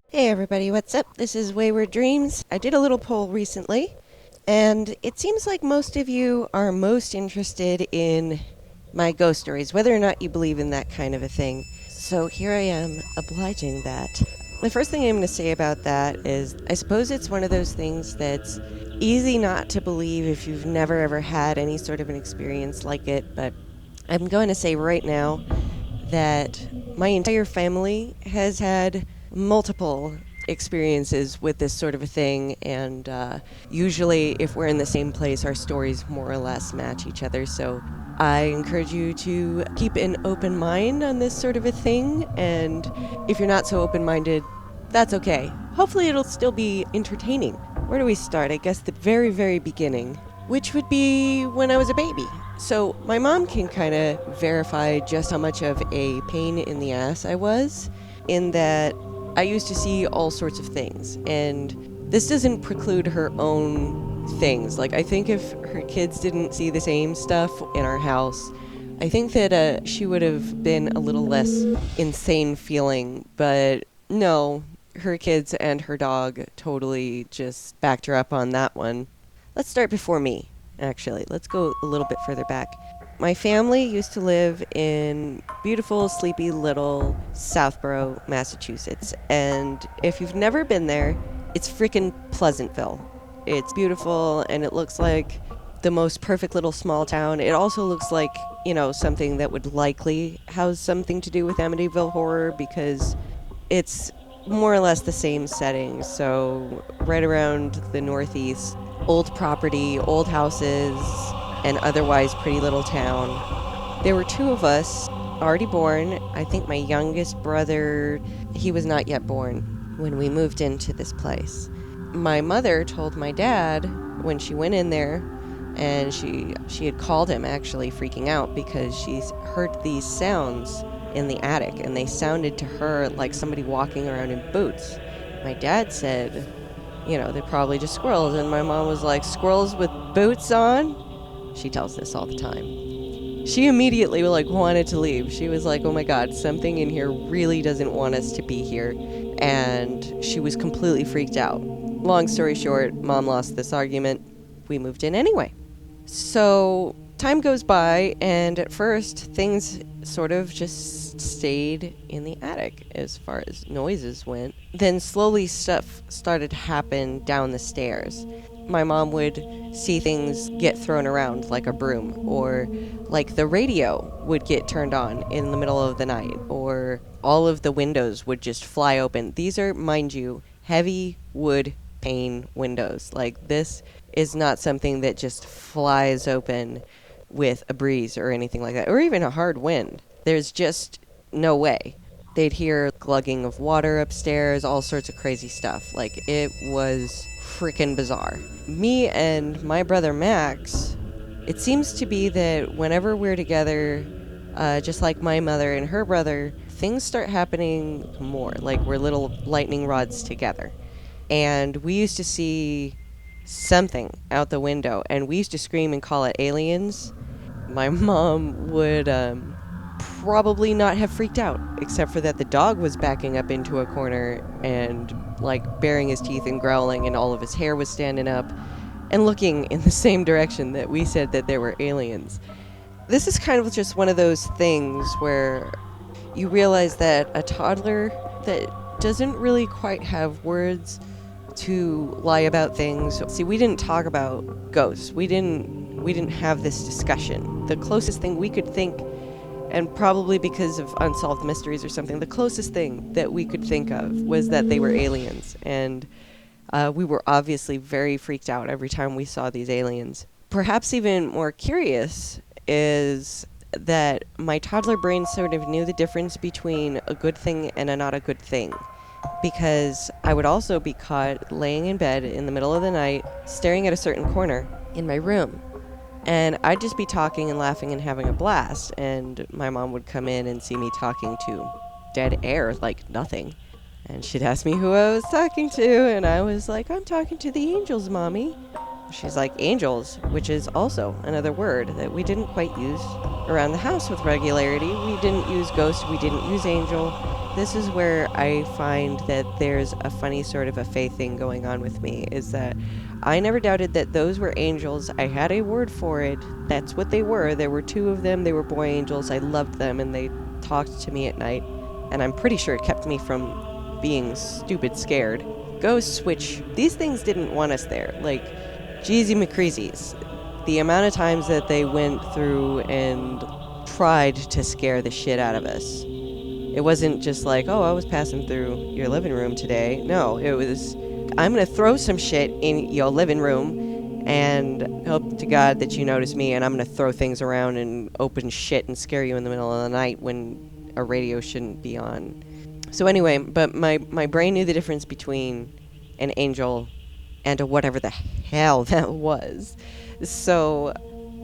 Hey everybody, what's up? This is Wayward Dreams. I did a little poll recently, and it seems like most of you are most interested in my ghost stories, whether or not you believe in that kind of a thing. So here I am, obliging that. The first thing I'm going to say about that is I suppose it's one of those things that's easy not to believe if you've never ever had any sort of an experience like it, but I'm going to say right now that my entire family has had multiple experiences with this sort of a thing, and usually if we're in the same place our stories more or less match each other, so I encourage you to keep an open mind on this sort of a thing, and if you're not so open-minded, that's okay. Hopefully it'll still be entertaining. Where do we start? I guess the very, very beginning, which would be when I was a baby. So my mom can kind of verify just how much of a pain in the ass I was, in that I used to see all sorts of things, and this doesn't preclude her own things. Like, I think if her kids didn't see the same stuff in our house, I think that she would have been a little less insane feeling, but no, her kids and her dog totally just backed her up on that one. Let's start before me, actually. Let's go a little bit further back. My family used to live in beautiful, sleepy little Southborough, Massachusetts. And if you've never been there, it's freaking Pleasantville. It's beautiful, and it looks like the most perfect little small town. It also looks like, something that would likely have something to do with Amityville Horror, because it's more or less the same setting. So right around the northeast, old property, old houses, and otherwise pretty little town. There were two of us already born. I think my youngest brother, he was not yet born when we moved into this place. My mother told my dad when she went in there, and she had called him, actually freaking out because she's heard these sounds in the attic, and they sounded to her like somebody walking around in boots. My dad said, they're probably just squirrels, and my mom was like, squirrels with boots on? She tells this all the time. She immediately wanted to leave. She was like, oh my god, something in here really doesn't want us to be here. And she was completely freaked out. Long story short, Mom lost this argument. We moved in anyway. So time goes by, and at first things sort of just stayed in the attic as far as noises went. Then slowly stuff started to happen down the stairs. My mom would see things get thrown around like a broom, or like the radio would get turned on in the middle of the night, or all of the windows would just fly open. These are, mind you, heavy wood pane windows. Like, this is not something that just flies open with a breeze or anything like that, or even a hard wind. There's just no way. They'd hear glugging of water upstairs, all sorts of crazy stuff. Like, it was freaking bizarre. Me and my brother Max, it seems to be that whenever we're together, just like my mother and her brother, things start happening more. Like, we're little lightning rods together. And we used to see something out the window, and we used to scream and call it aliens. My mom would probably not have freaked out, except for that the dog was backing up into a corner and baring his teeth and growling, and all of his hair was standing up and looking in the same direction that we said that there were aliens. This is kind of just one of those things where you realize that a toddler that doesn't really quite have words to lie about things. See, we didn't talk about ghosts. We didn't have this discussion. The closest thing we could think, and probably because of Unsolved Mysteries or something, the closest thing that we could think of was that they were aliens. And we were obviously very freaked out every time we saw these aliens. Perhaps even more curious is that my toddler brain sort of knew the difference between a good thing and a not a good thing. Because I would also be caught laying in bed in the middle of the night, staring at a certain corner in my room. And I'd just be talking and laughing and having a blast, and my mom would come in and see me talking to dead air, like nothing. And she'd ask me who I was talking to, and I was like, I'm talking to the angels, Mommy. She's like, angels, which is also another word that we didn't quite use around the house with regularity. We didn't use ghost, we didn't use angel. This is where I find that there's a funny sort of a faith thing going on with me, is that I never doubted that those were angels. I had a word for it. That's what they were. There were two of them. They were boy angels. I loved them, and they talked to me at night. And I'm pretty sure it kept me from being stupid scared. Ghosts, which these things didn't want us there. Like, Jeezy McCreazy's. The amount of times that they went through and tried to scare the shit out of us. It wasn't just like, oh, I was passing through your living room today. No, it was, I'm going to throw some shit in your living room and hope to God that you notice me, and I'm going to throw things around and open shit and scare you in the middle of the night when a radio shouldn't be on. So anyway, but my brain knew the difference between an angel and a whatever the hell that was. So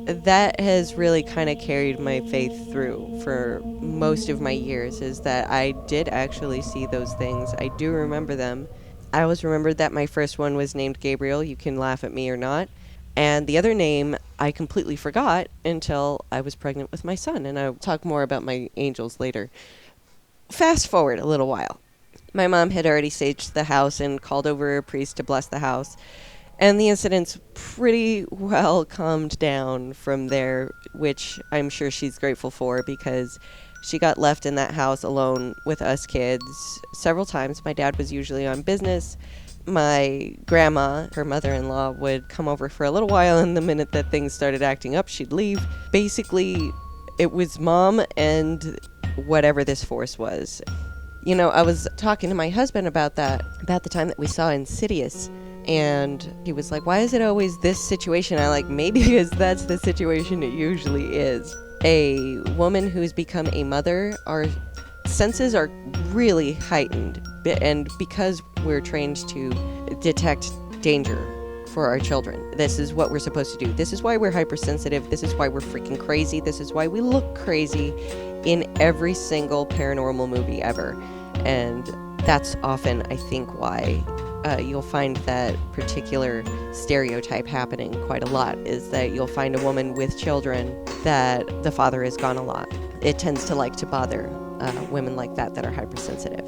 that has really kind of carried my faith through for most of my years, is that I did actually see those things. I do remember them. I always remembered that my first one was named Gabriel. You can laugh at me or not. And the other name I completely forgot until I was pregnant with my son. And I'll talk more about my angels later. Fast forward a little while. My mom had already saged the house and called over a priest to bless the house. And the incidents pretty well calmed down from there, which I'm sure she's grateful for, because she got left in that house alone with us kids several times. My dad was usually on business. My grandma, her mother-in-law, would come over for a little while, and the minute that things started acting up, she'd leave. Basically, it was mom and whatever this force was. You know, I was talking to my husband about that, about the time that we saw Insidious, and he was like, why is it always this situation? I like, maybe because that's the situation it usually is. A woman who's become a mother, our senses are really heightened, and because we're trained to detect danger for our children, this is what we're supposed to do. This is why we're hypersensitive. This is why we're freaking crazy. This is why we look crazy in every single paranormal movie ever. And that's often, I think, why you'll find that particular stereotype happening quite a lot, is that you'll find a woman with children that the father is gone a lot. It tends to like to bother women like that are hypersensitive.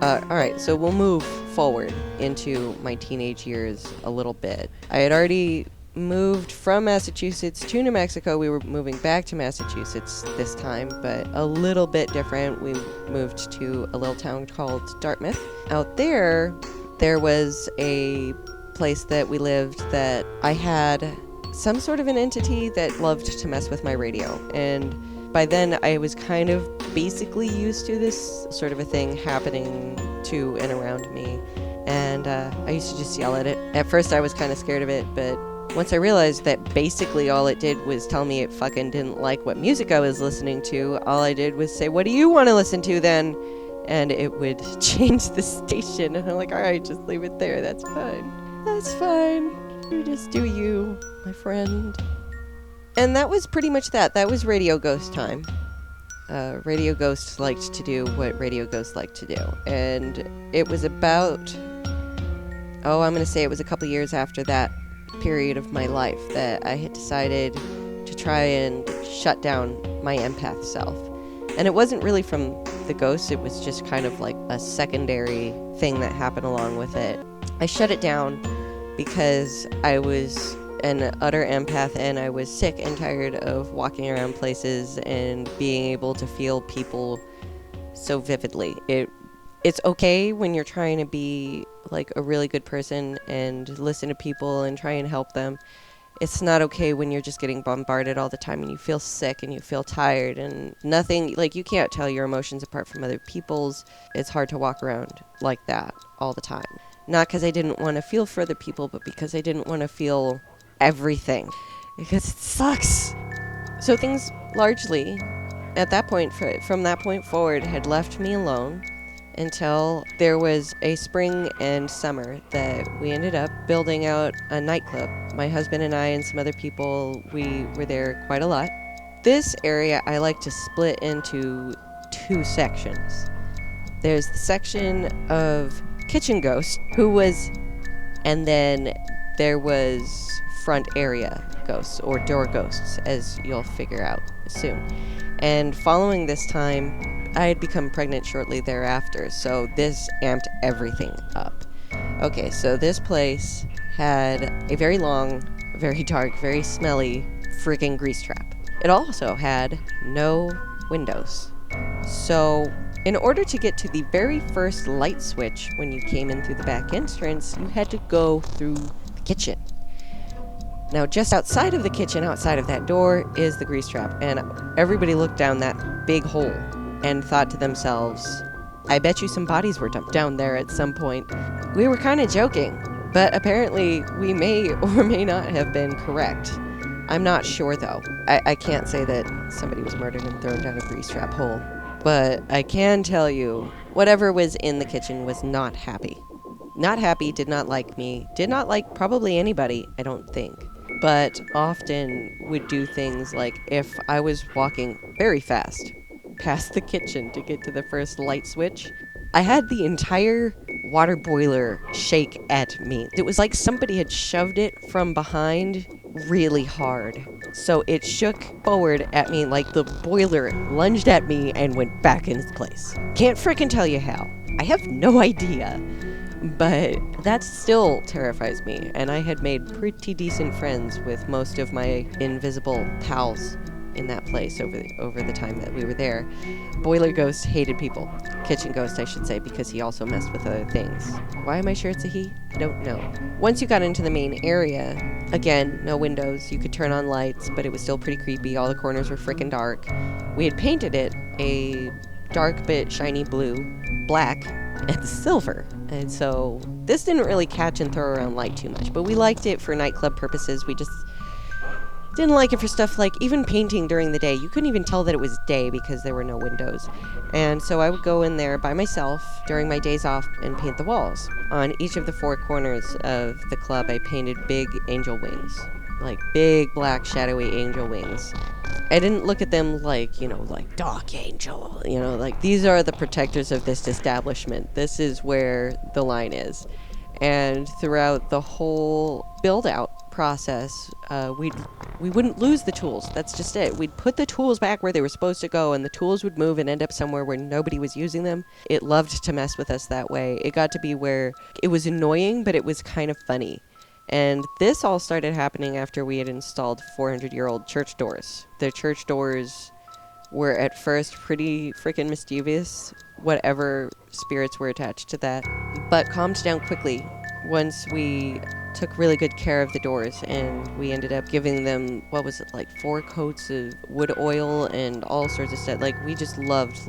All right, so we'll move forward into my teenage years a little bit. I had already moved from Massachusetts to New Mexico. We were moving back to Massachusetts this time, but a little bit different. We moved to a little town called Dartmouth. Out there was a place that we lived that I had some sort of an entity that loved to mess with my radio. And by then, I was kind of basically used to this sort of a thing happening to and around me. And I used to just yell at it. At first, I was kind of scared of it, but once I realized that basically all it did was tell me it fucking didn't like what music I was listening to, all I did was say, what do you want to listen to then? And it would change the station. And I'm like, all right, just leave it there. That's fine. That's fine. You just do you, my friend. And that was pretty much that. That was Radio Ghost time. Radio Ghost liked to do what Radio Ghost liked to do. And it was about, I'm going to say it was a couple years after that period of my life that I had decided to try and shut down my empath self. And it wasn't really from the ghosts, it was just kind of like a secondary thing that happened along with it. I shut it down because I was an utter empath and I was sick and tired of walking around places and being able to feel people so vividly. It's okay when you're trying to be like a really good person and listen to people and try and help them. It's not okay when you're just getting bombarded all the time and you feel sick and you feel tired and nothing, like you can't tell your emotions apart from other people's. It's hard to walk around like that all the time. Not because I didn't want to feel for other people, but because I didn't want to feel everything. Because it sucks. So things largely, at that point, from that point forward, had left me alone until there was a spring and summer that we ended up building out a nightclub. My husband and I and some other people, we were there quite a lot. This area I like to split into two sections. There's the section of Kitchen Ghost, and then there was front area ghosts, or door ghosts, as you'll figure out soon. And following this time, I had become pregnant shortly thereafter, so this amped everything up. Okay, so this place had a very long, very dark, very smelly freaking grease trap. It also had no windows. So in order to get to the very first light switch when you came in through the back entrance, you had to go through the kitchen. Now, just outside of the kitchen, outside of that door, is the grease trap, and everybody looked down that big hole and thought to themselves, I bet you some bodies were dumped down there at some point. We were kind of joking, but apparently we may or may not have been correct. I'm not sure, though. I can't say that somebody was murdered and thrown down a grease trap hole, but I can tell you, whatever was in the kitchen was not happy. Not happy, did not like me, did not like probably anybody, I don't think. But often would do things like if I was walking very fast past the kitchen to get to the first light switch, I had the entire water boiler shake at me. It was like somebody had shoved it from behind really hard. So it shook forward at me like the boiler lunged at me and went back in its place. Can't frickin' tell you how. I have no idea. But that still terrifies me, and I had made pretty decent friends with most of my invisible pals in that place over the time that we were there. Boiler Ghost hated people. Kitchen Ghost, I should say, because he also messed with other things. Why am I sure it's a he? I don't know. Once you got into the main area, again, no windows. You could turn on lights, but it was still pretty creepy. All the corners were freaking dark. We had painted it a dark bit shiny blue, black, and silver. And so this didn't really catch and throw around light too much, but we liked it for nightclub purposes. We just didn't like it for stuff like even painting during the day. You couldn't even tell that it was day because there were no windows. And so I would go in there by myself during my days off and paint the walls. On each of the four corners of the club, I painted big angel wings, like big black shadowy angel wings. I didn't look at them like, like Dark Angel, like these are the protectors of this establishment. This is where the line is. And throughout the whole build-out process, we wouldn't lose the tools. That's just it. We'd put the tools back where they were supposed to go, and the tools would move and end up somewhere where nobody was using them. It loved to mess with us that way. It got to be where it was annoying, but it was kind of funny. And this all started happening after we had installed 400-year-old church doors. The church doors were at first pretty freaking mischievous, whatever spirits were attached to that, but calmed down quickly once we took really good care of the doors, and we ended up giving them, 4 coats of wood oil and all sorts of stuff. Like, we just loved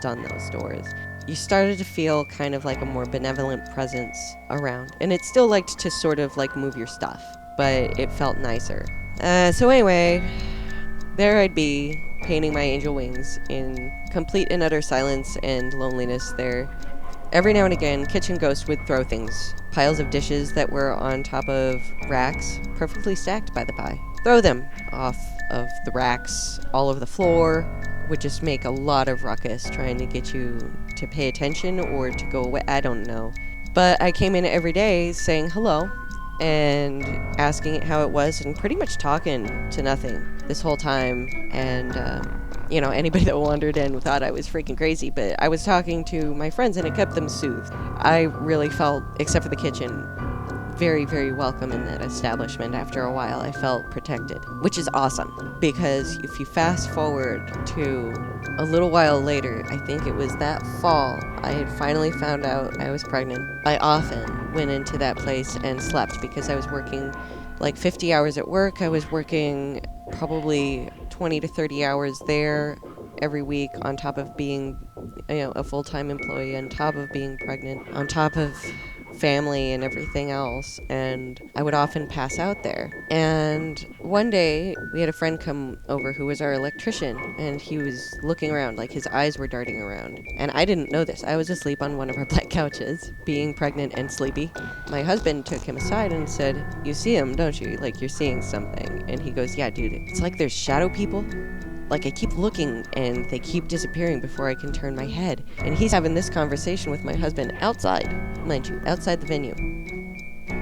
on those doors. You started to feel kind of like a more benevolent presence around. And it still liked to sort of like move your stuff, but it felt nicer. So anyway, there I'd be painting my angel wings in complete and utter silence and loneliness there. Every now and again, Kitchen Ghost would throw things. Piles of dishes that were on top of racks, perfectly stacked by the by. Throw them off of the racks, all over the floor, would just make a lot of ruckus trying to get you to pay attention or to go away. I don't know. But I came in every day saying hello and asking it how it was and pretty much talking to nothing this whole time. And, anybody that wandered in thought I was freaking crazy, but I was talking to my friends and it kept them soothed. I really felt, except for the kitchen, very, very welcome in that establishment. After a while, I felt protected, which is awesome, because if you fast forward to a little while later, I think it was that fall, I had finally found out I was pregnant. I often went into that place and slept because I was working like 50 hours at work. I was working probably 20 to 30 hours there every week, on top of being, a full-time employee, on top of being pregnant, on top of family and everything else, and I would often pass out there. And one day we had a friend come over who was our electrician, and he was looking around, like his eyes were darting around, and I didn't know this. I was asleep on one of our black couches, being pregnant and sleepy. My husband took him aside and said, "You see him, don't you? Like, you're seeing something." And he goes, "Yeah, dude, it's like there's shadow people. Like, I keep looking and they keep disappearing before I can turn my head." And he's having this conversation with my husband outside, mind you, outside the venue.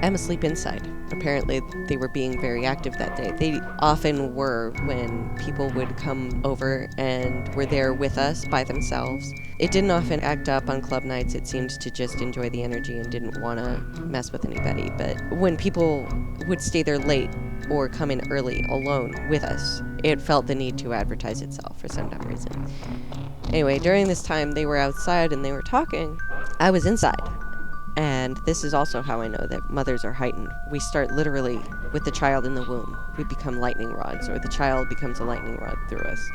I'm asleep inside. Apparently, they were being very active that day. They often were when people would come over and were there with us by themselves. It didn't often act up on club nights. It seemed to just enjoy the energy and didn't want to mess with anybody. But when people would stay there late or come in early alone with us, it felt the need to advertise itself for some dumb reason. Anyway, during this time, they were outside and they were talking. I was inside. And this is also how I know that mothers are heightened. We start literally with the child in the womb. We become lightning rods, or the child becomes a lightning rod through us.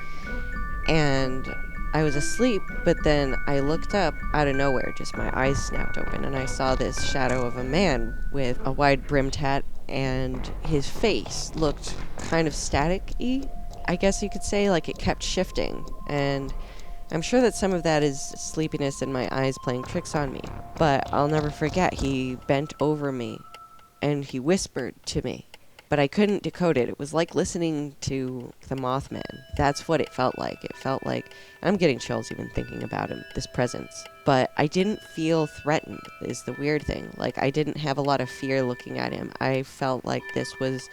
And I was asleep, but then I looked up out of nowhere, just my eyes snapped open, and I saw this shadow of a man with a wide brimmed hat, and his face looked kind of static-y, I guess you could say, like it kept shifting. And I'm sure that some of that is sleepiness and my eyes playing tricks on me, but I'll never forget he bent over me and he whispered to me, but I couldn't decode it. It was like listening to the Mothman. That's what it felt like. It felt like, I'm getting chills even thinking about him, this presence. But I didn't feel threatened, is the weird thing. Like, I didn't have a lot of fear looking at him. I felt like this was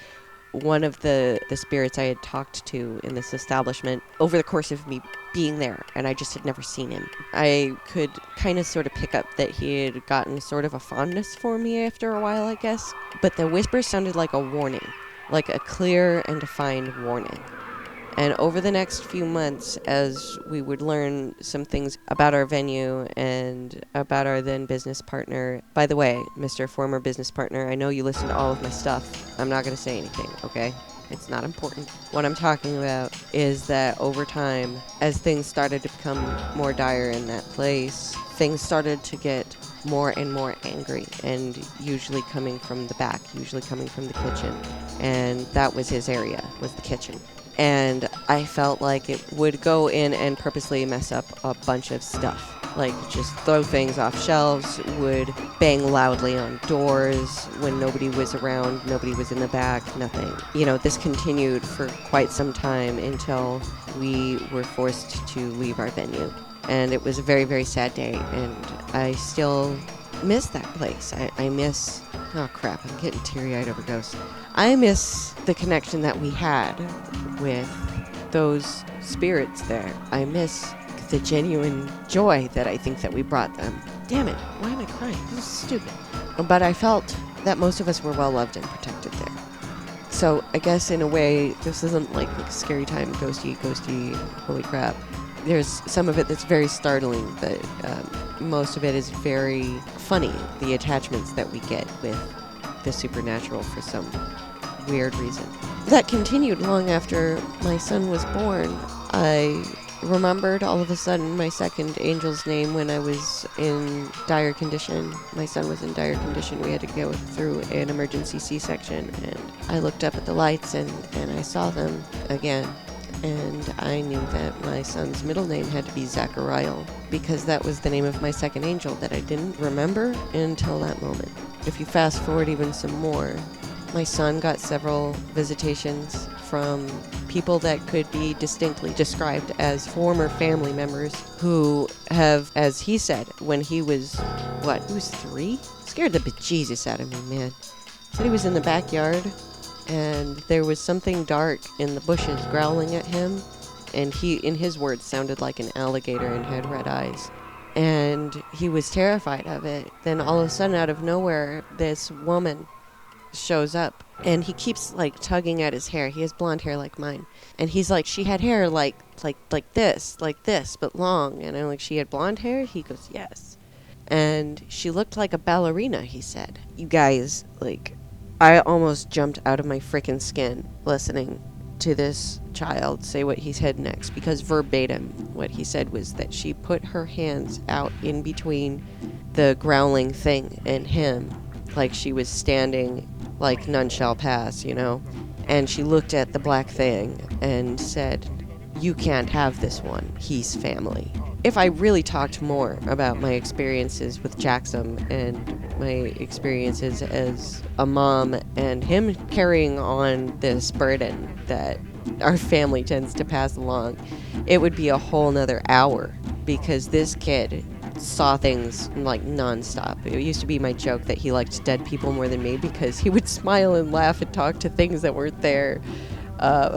one of the spirits I had talked to in this establishment over the course of me being there, and I just had never seen him. I could kind of sort of pick up that he had gotten sort of a fondness for me after a while, I guess. But the whisper sounded like a warning, like a clear and defined warning. And over the next few months, as we would learn some things about our venue and about our then business partner. By the way, Mr. Former Business Partner, I know you listen to all of my stuff. I'm not going to say anything, okay? It's not important. What I'm talking about is that over time, as things started to become more dire in that place, things started to get more and more angry, and usually coming from the back, usually coming from the kitchen. And that was his area, was the kitchen. And I felt like it would go in and purposely mess up a bunch of stuff. Like, just throw things off shelves, would bang loudly on doors when nobody was around, nobody was in the back, nothing. You know, this continued for quite some time until we were forced to leave our venue. And it was a very, very sad day, and I still miss that place. I miss... Oh, crap, I'm getting teary-eyed over ghosts. I miss the connection that we had with those spirits there. I miss the genuine joy that I think that we brought them. Damn it, why am I crying? This is stupid. But I felt that most of us were well-loved and protected there. So I guess in a way, this isn't like a scary time, ghosty, holy crap. There's some of it that's very startling, but most of it is very funny, the attachments that we get with the supernatural for some weird reason. That continued long after my son was born. I remembered all of a sudden my second angel's name when I was in dire condition. My son was in dire condition. We had to go through an emergency C-section, and I looked up at the lights and I saw them again. And I knew that my son's middle name had to be Zachariah, because that was the name of my second angel that I didn't remember until that moment. If you fast forward even some more, my son got several visitations from people that could be distinctly described as former family members who have, as he said, when he was, he was 3? Scared the bejesus out of me, man. Said he was in the backyard, and there was something dark in the bushes growling at him, and he, in his words, sounded like an alligator and had red eyes. And he was terrified of it. Then all of a sudden, out of nowhere, this woman shows up, and he keeps like tugging at his hair. He has blonde hair like mine, and he's like, she had hair like this, but long. And I'm like, she had blonde hair? He goes, yes. And she looked like a ballerina, he said. You guys, like, I almost jumped out of my frickin' skin listening to this child say what he said next, because verbatim what he said was that she put her hands out in between the growling thing and him, like she was standing like none shall pass, you know, and she looked at the black thing and said, you can't have this one, he's family. If I really talked more about my experiences with Jackson and my experiences as a mom and him carrying on this burden that our family tends to pass along, it would be a whole nother hour, because this kid saw things like nonstop. It used to be my joke that he liked dead people more than me because he would smile and laugh and talk to things that weren't there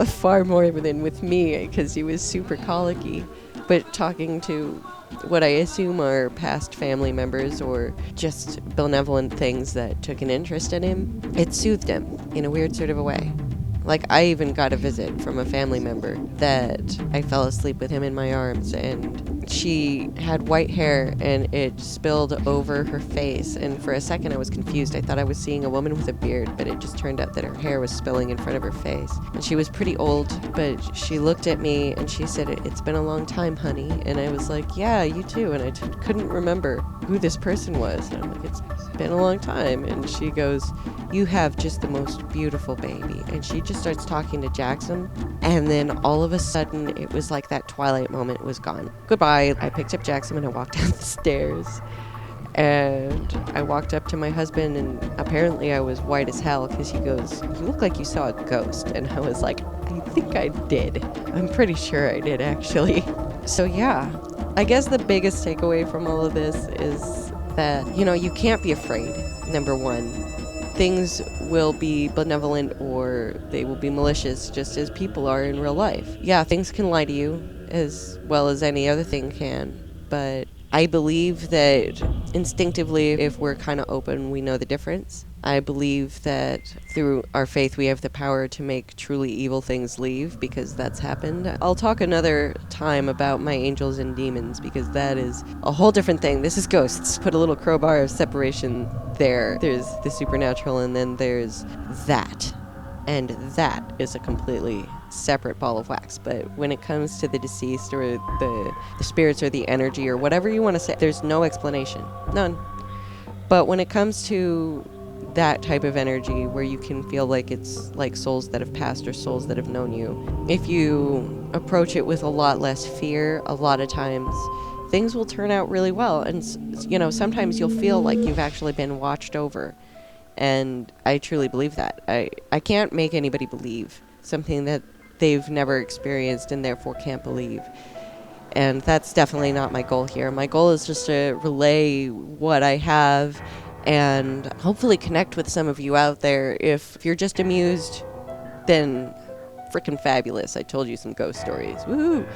far more than with me because he was super colicky. But talking to what I assume are past family members or just benevolent things that took an interest in him, it soothed him in a weird sort of a way. Like, I even got a visit from a family member that I fell asleep with him in my arms, and she had white hair and it spilled over her face, and for a second I was confused. I thought I was seeing a woman with a beard, but it just turned out that her hair was spilling in front of her face. And she was pretty old, but she looked at me and she said, "It's been a long time, honey." And I was like, "Yeah, you too." And I couldn't remember who this person was. And I'm like, "It's been a long time." And she goes, "You have just the most beautiful baby." And she just starts talking to Jackson, and then all of a sudden it was like that Twilight moment was gone. Goodbye. I picked up Jackson and I walked down the stairs, and I walked up to my husband, and apparently I was white as hell because he goes, "You look like you saw a ghost." And I was like, "I think I did. I'm pretty sure I did, actually." So yeah, I guess the biggest takeaway from all of this is that, you can't be afraid, number one. Things will be benevolent or they will be malicious just as people are in real life. Yeah, things can lie to you as well as any other thing can, but I believe that instinctively, if we're kind of open, we know the difference. I believe that through our faith, we have the power to make truly evil things leave, because that's happened. I'll talk another time about my angels and demons, because that is a whole different thing. This is ghosts. Put a little crowbar of separation there. There's the supernatural, and then there's that. And that is a completely separate ball of wax. But when it comes to the deceased or the spirits or the energy or whatever you want to say, there's no explanation. None. But when it comes to that type of energy where you can feel like it's like souls that have passed or souls that have known you, if you approach it with a lot less fear, a lot of times things will turn out really well. And, sometimes you'll feel like you've actually been watched over. And I truly believe that. I can't make anybody believe something that they've never experienced and therefore can't believe. And that's definitely not my goal here. My goal is just to relay what I have and hopefully connect with some of you out there. If you're just amused, then freaking fabulous. I told you some ghost stories. Woohoo!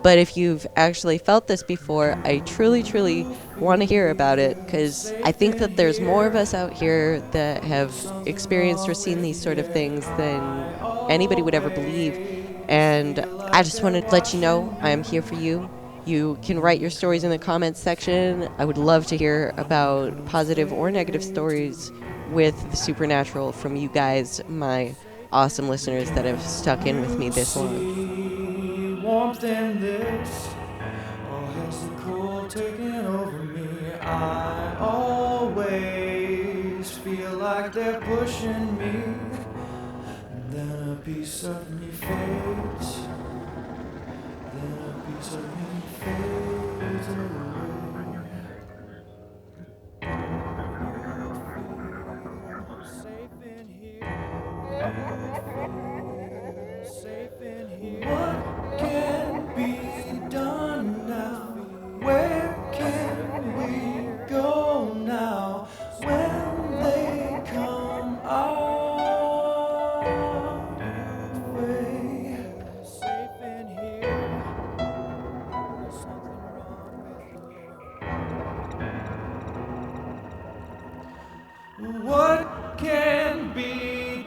But if you've actually felt this before, I truly, truly want to hear about it, because I think that there's more of us out here that have experienced or seen these sort of things than anybody would ever believe. And I just want to let you know I am here for you. You can write your stories in the comments section. I would love to hear about positive or negative stories with the supernatural from you guys, my awesome listeners that have stuck in with me this long. Warmth in this, or has the cold taken over me? I always feel like they're pushing me, and then a piece of me fades, then a piece of me fades away. Safe in here, safe in here. What can be done now? Where can we go now when they come our way? Safe in here. There's something wrong with you. What can be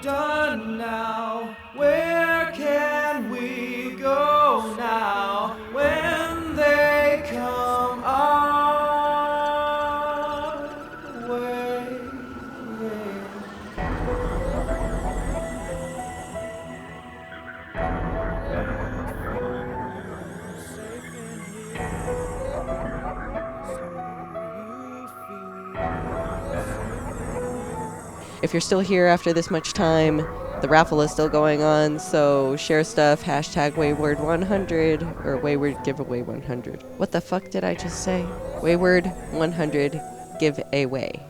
done now? Where can we go now when they come our way? Safe in here. If you're still here after this much time, the raffle is still going on, so share stuff, hashtag Wayward 100, or Wayward Giveaway 100. What the fuck did I just say? Wayward 100 Giveaway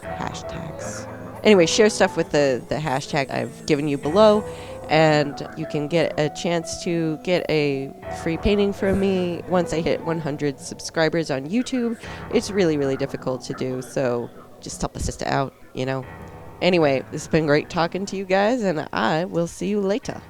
hashtags. Anyway, share stuff with the hashtag I've given you below, And you can get a chance to get a free painting from me once I hit 100 subscribers on YouTube. It's really, really difficult to do, so just help a sister out, you know. Anyway, it's been great talking to you guys, and I will see you later.